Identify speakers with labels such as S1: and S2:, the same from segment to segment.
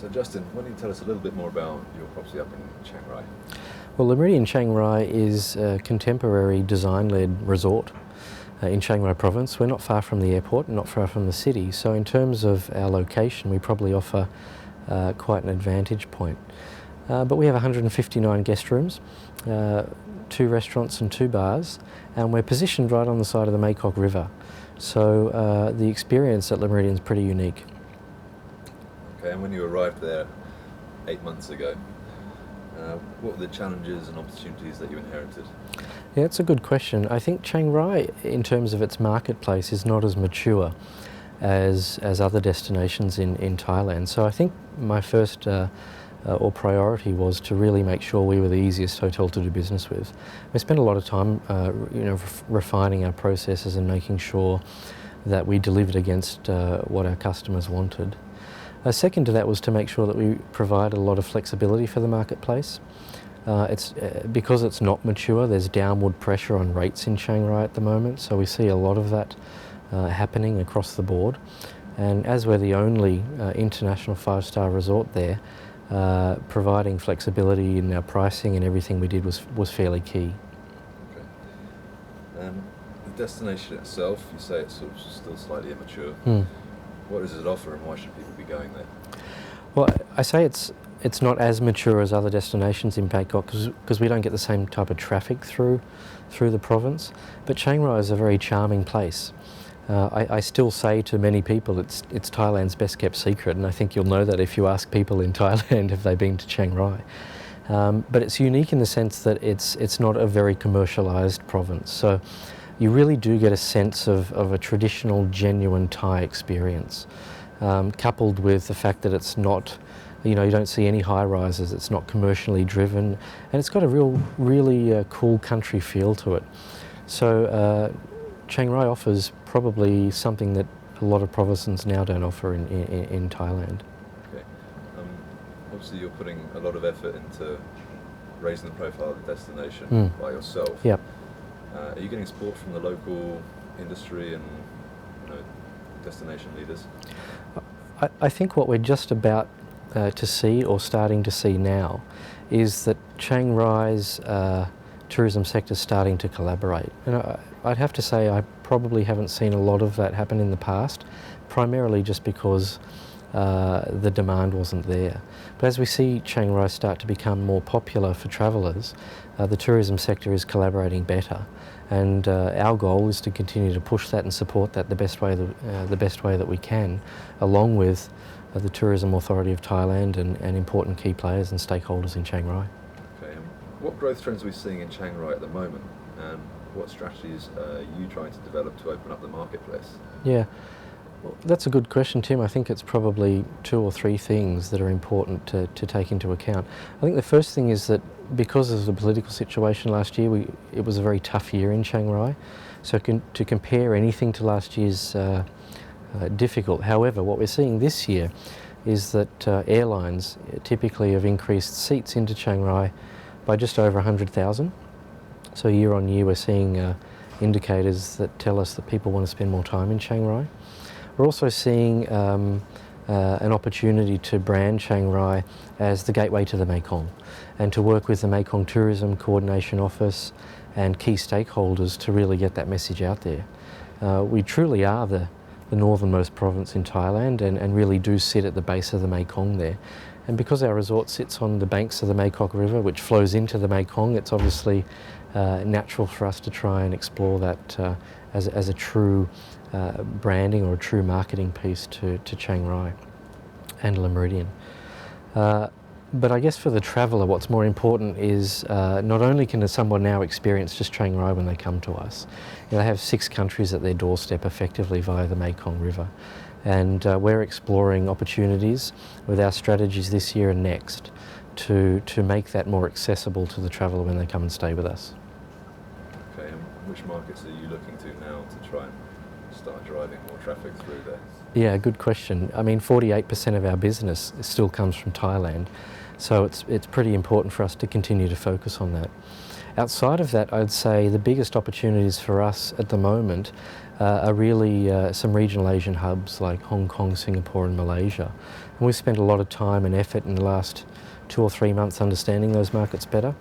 S1: So Justin, why don't you tell us a little bit more about your property up in Chiang Rai?
S2: Well, the Méridien Chiang Rai is a contemporary design-led resort in Chiang Rai province. We're not far from the airport, not far from the city, so in terms of our location we probably offer quite an advantage point. But we have 159 guest rooms, 2 restaurants and 2 bars, and we're positioned right on the side of the Mekong River. So the experience at Le Méridien is pretty unique.
S1: Okay, and when you arrived there 8 months ago, what were the challenges and opportunities that you inherited?
S2: Yeah, it's a good question. I think Chiang Rai, in terms of its marketplace, is not as mature as other destinations in Thailand. So I think my first or priority was to really make sure we were the easiest hotel to do business with. We spent a lot of time refining our processes and making sure that we delivered against what our customers wanted. Second to that was to make sure that we provide a lot of flexibility for the marketplace. Because it's not mature, there's downward pressure on rates in Chiang Rai at the moment, so we see a lot of that happening across the board. And as we're the only international 5-star resort there, providing flexibility in our pricing and everything we did was fairly key.
S1: Okay. The destination itself, you say it's sort of still slightly immature. What does it offer and why should people be going there?
S2: Well, I say it's not as mature as other destinations in Bangkok because we don't get the same type of traffic through the province, but Chiang Rai is a very charming place. I still say to many people it's Thailand's best kept secret, and I think you'll know that if you ask people in Thailand if they've been to Chiang Rai. But it's unique in the sense that it's not a very commercialised province, so you really do get a sense of a traditional, genuine Thai experience, coupled with the fact that it's not, you don't see any high rises, it's not commercially driven, and it's got a really cool country feel to it. So Chiang Rai offers probably something that a lot of provinces now don't offer in Thailand.
S1: Okay. Obviously you're putting a lot of effort into raising the profile of the destination by yourself.
S2: Yep.
S1: Are you getting support from the local industry and destination leaders?
S2: I think what we're just about to see or starting to see now is that Chiang Rai's tourism sector is starting to collaborate. And I'd have to say I probably haven't seen a lot of that happen in the past, primarily just because the demand wasn't there. But as we see Chiang Rai start to become more popular for travellers, the tourism sector is collaborating better, and our goal is to continue to push that and support that the best way that we can, along with the Tourism Authority of Thailand and important key players and stakeholders in Chiang Rai.
S1: Okay, what growth trends are we seeing in Chiang Rai at the moment, and what strategies are you trying to develop to open up the marketplace?
S2: Yeah. Well, that's a good question, Tim. I think it's probably 2 or 3 things that are important to take into account. I think the first thing is that because of the political situation last year, it was a very tough year in Chiang Rai. So to compare anything to last year's difficult. However, what we're seeing this year is that airlines typically have increased seats into Chiang Rai by just over 100,000. So year on year we're seeing indicators that tell us that people want to spend more time in Chiang Rai. We're also seeing an opportunity to brand Chiang Rai as the gateway to the Mekong, and to work with the Mekong Tourism Coordination Office and key stakeholders to really get that message out there. We truly are the northernmost province in Thailand and really do sit at the base of the Mekong there. And because our resort sits on the banks of the Mekong River, which flows into the Mekong, it's obviously natural for us to try and explore that as a true branding or a true marketing piece to Chiang Rai and Le Méridien. But I guess for the traveller, what's more important is not only can someone now experience just Chiang Rai when they come to us. They have 6 countries at their doorstep effectively via the Mekong River. And we're exploring opportunities with our strategies this year and next to make that more accessible to the traveller when they come and stay with us.
S1: Okay, and which markets are you looking to now to try and start driving more traffic through there?
S2: Yeah, good question. I mean, 48% of our business still comes from Thailand, so it's pretty important for us to continue to focus on that. Outside of that, I'd say the biggest opportunities for us at the moment are really some regional Asian hubs like Hong Kong, Singapore and Malaysia. And we've spent a lot of time and effort in the last 2 or 3 months understanding those markets better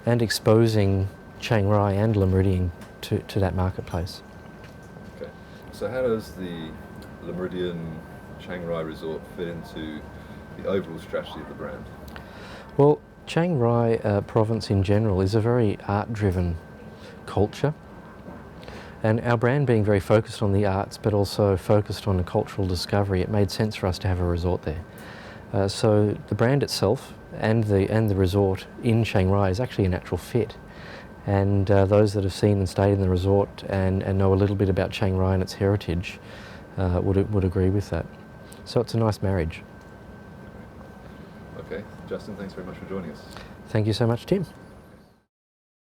S2: and exposing Chiang Rai and Le Méridien to that marketplace.
S1: Okay. So how does the Le Méridien Chiang Rai resort fit into the overall strategy of the brand?
S2: Well, Chiang Rai province in general is a very art-driven culture, and our brand being very focused on the arts but also focused on the cultural discovery, it made sense for us to have a resort there. So the brand itself and the resort in Chiang Rai is actually a natural fit, and those that have seen and stayed in the resort and know a little bit about Chiang Rai and its heritage would agree with that. So it's a nice marriage.
S1: Okay, Justin, thanks very much for joining us.
S2: Thank you so much, Tim.